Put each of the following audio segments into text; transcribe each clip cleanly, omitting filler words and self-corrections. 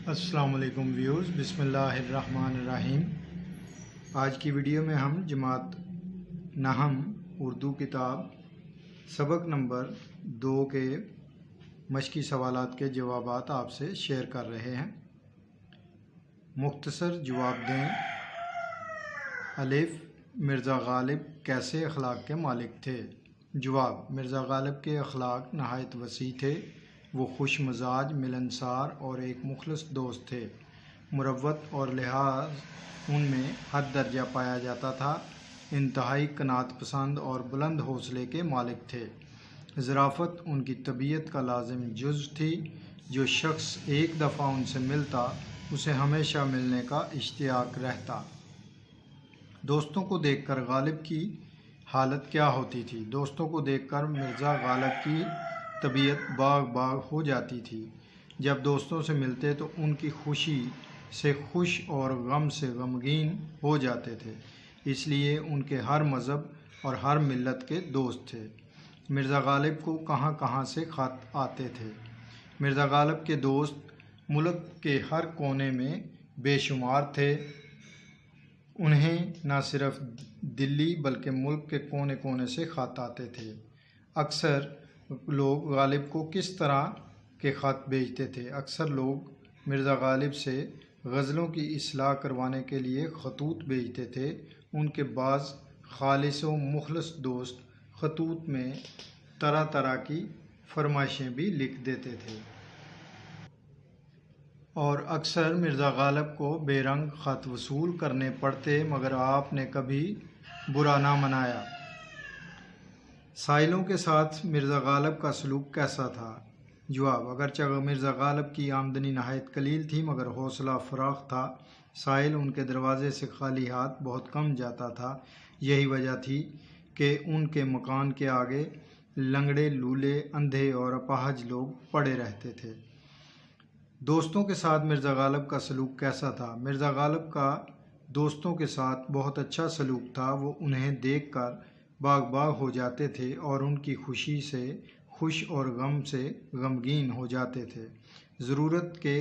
السلام علیکم ویورز، بسم اللہ الرحمن الرحیم۔ آج کی ویڈیو میں ہم جماعت نحم اردو کتاب سبق نمبر 2 کے مشقی سوالات کے جوابات آپ سے شیئر کر رہے ہیں۔ مختصر جواب دیں۔ الف، مرزا غالب کیسے اخلاق کے مالک تھے؟ جواب: مرزا غالب کے اخلاق نہایت وسیع تھے۔ وہ خوش مزاج، ملنسار اور ایک مخلص دوست تھے۔ مروت اور لحاظ ان میں حد درجہ پایا جاتا تھا۔ انتہائی قناعت پسند اور بلند حوصلے کے مالک تھے۔ ظرافت ان کی طبیعت کا لازم جزو تھی۔ جو شخص ایک دفعہ ان سے ملتا اسے ہمیشہ ملنے کا اشتیاق رہتا۔ دوستوں کو دیکھ کر غالب کی حالت کیا ہوتی تھی؟ دوستوں کو دیکھ کر مرزا غالب کی طبیعت باغ باغ ہو جاتی تھی۔ جب دوستوں سے ملتے تو ان کی خوشی سے خوش اور غم سے غمگین ہو جاتے تھے، اس لیے ان کے ہر مذہب اور ہر ملت کے دوست تھے۔ مرزا غالب کو کہاں کہاں سے خط آتے تھے۔ مرزا غالب کے دوست ملک کے ہر کونے میں بے شمار تھے۔ انہیں نہ صرف دلی بلکہ ملک کے کونے کونے سے خط آتے تھے۔ اکثر لوگ غالب کو کس طرح کے خط بھیجتے تھے؟ اکثر لوگ مرزا غالب سے غزلوں کی اصلاح کروانے کے لیے خطوط بھیجتے تھے۔ ان کے بعض خالص و مخلص دوست خطوط میں طرح طرح کی فرمائشیں بھی لکھ دیتے تھے، اور اکثر مرزا غالب کو بے رنگ خط وصول کرنے پڑتے، مگر آپ نے کبھی برا نہ منایا۔ سائلوں کے ساتھ مرزا غالب کا سلوک کیسا تھا؟ جواب: اگرچہ مرزا غالب کی آمدنی نہایت قلیل تھی مگر حوصلہ فراخ تھا۔ سائل ان کے دروازے سے خالی ہاتھ بہت کم جاتا تھا۔ یہی وجہ تھی کہ ان کے مکان کے آگے لنگڑے، لولے، اندھے اور اپاہج لوگ پڑے رہتے تھے۔ دوستوں کے ساتھ مرزا غالب کا سلوک کیسا تھا؟ مرزا غالب کا دوستوں کے ساتھ بہت اچھا سلوک تھا۔ وہ انہیں دیکھ کر باغ باغ ہو جاتے تھے اور ان کی خوشی سے خوش اور غم سے غمگین ہو جاتے تھے۔ ضرورت کے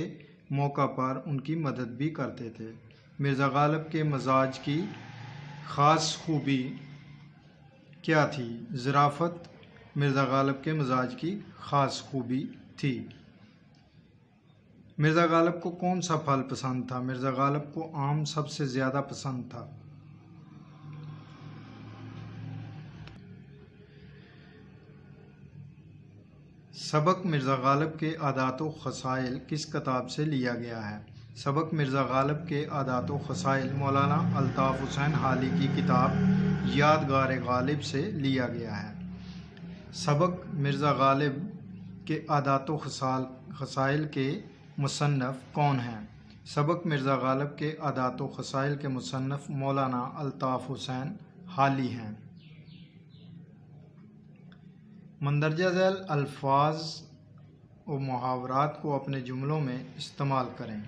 موقع پر ان کی مدد بھی کرتے تھے۔ مرزا غالب کے مزاج کی خاص خوبی کیا تھی؟ ظرافت مرزا غالب کے مزاج کی خاص خوبی تھی۔ مرزا غالب کو کون سا پھل پسند تھا؟ مرزا غالب کو آم سب سے زیادہ پسند تھا۔ سبق مرزا غالب کے عادات و خصائل کس کتاب سے لیا گیا ہے؟ سبق مرزا غالب کے عادات و خصائل مولانا الطاف حسین حالی کی کتاب یادگار غالب سے لیا گیا ہے۔ سبق مرزا غالب کے عادات و خصائل کے مصنف کون ہیں؟ سبق مرزا غالب کے عادات و خصائل کے مصنف مولانا الطاف حسین حالی ہیں۔ مندرجہ ذیل الفاظ و محاورات کو اپنے جملوں میں استعمال کریں۔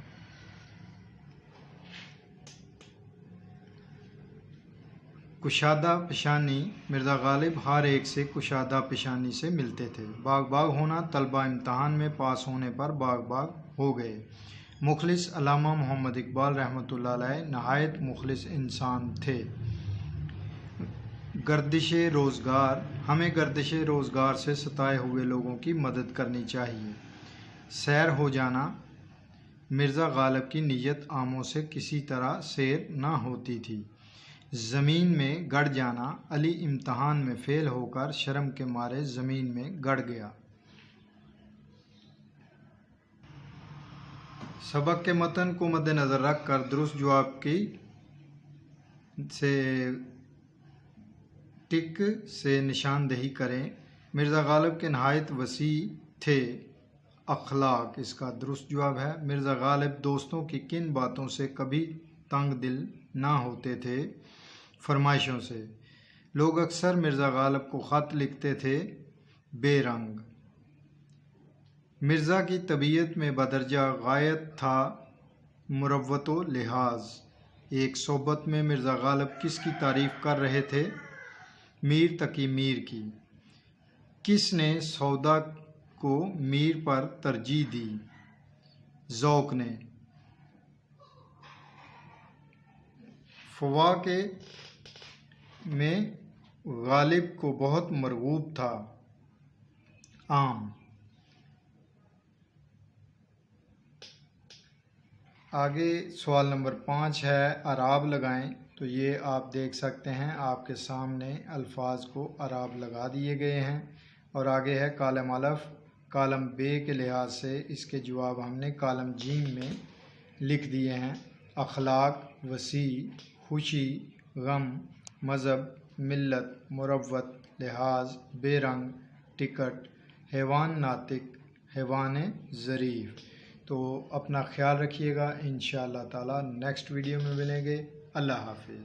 کشادہ پیشانی: مرزا غالب ہر ایک سے کشادہ پیشانی سے ملتے تھے۔ باغ باغ ہونا: طلبہ امتحان میں پاس ہونے پر باغ باغ ہو گئے۔ مخلص: علامہ محمد اقبال رحمۃ اللہ علیہ نہایت مخلص انسان تھے۔ گردش روزگار: ہمیں گردش روزگار سے ستائے ہوئے لوگوں کی مدد کرنی چاہیے۔ سیر ہو جانا: مرزا غالب کی نیت عاموں سے کسی طرح سیر نہ ہوتی تھی۔ زمین میں گڑ جانا: علی امتحان میں فیل ہو کر شرم کے مارے زمین میں گڑ گیا۔ سبق کے متن کو مد نظر رکھ کر درست جواب کی سے ٹک سے نشاندہی کریں۔ مرزا غالب کے نہایت وسیع تھے اخلاق، اس کا درست جواب ہے۔ مرزا غالب دوستوں کی کن باتوں سے کبھی تنگ دل نہ ہوتے تھے؟ فرمائشوں سے۔ لوگ اکثر مرزا غالب کو خط لکھتے تھے بے رنگ۔ مرزا کی طبیعت میں بدرجہ غایت تھا مروت و لحاظ۔ ایک صحبت میں مرزا غالب کس کی تعریف کر رہے تھے؟ میر تقی میر کی۔ کس نے سودا کو میر پر ترجیح دی؟ ذوق نے۔ فواکہ میں غالب کو بہت مرغوب تھا۔ آم۔ آگے سوال نمبر 5 ہے، اعراب لگائیں۔ تو یہ آپ دیکھ سکتے ہیں، آپ کے سامنے الفاظ کو اعراب لگا دیے گئے ہیں۔ اور آگے ہے کالم الف، کالم بے کے لحاظ سے اس کے جواب ہم نے کالم جیم میں لکھ دیے ہیں۔ اخلاق، وسیع، خوشی، غم، مذہب، ملت، مروت، لحاظ، بے رنگ، ٹکٹ، حیوان ناطق، حیوان ظریف۔ تو اپنا خیال رکھیے گا، انشاءاللہ تعالی نیکسٹ ویڈیو میں ملیں گے۔ اللہ حافظ۔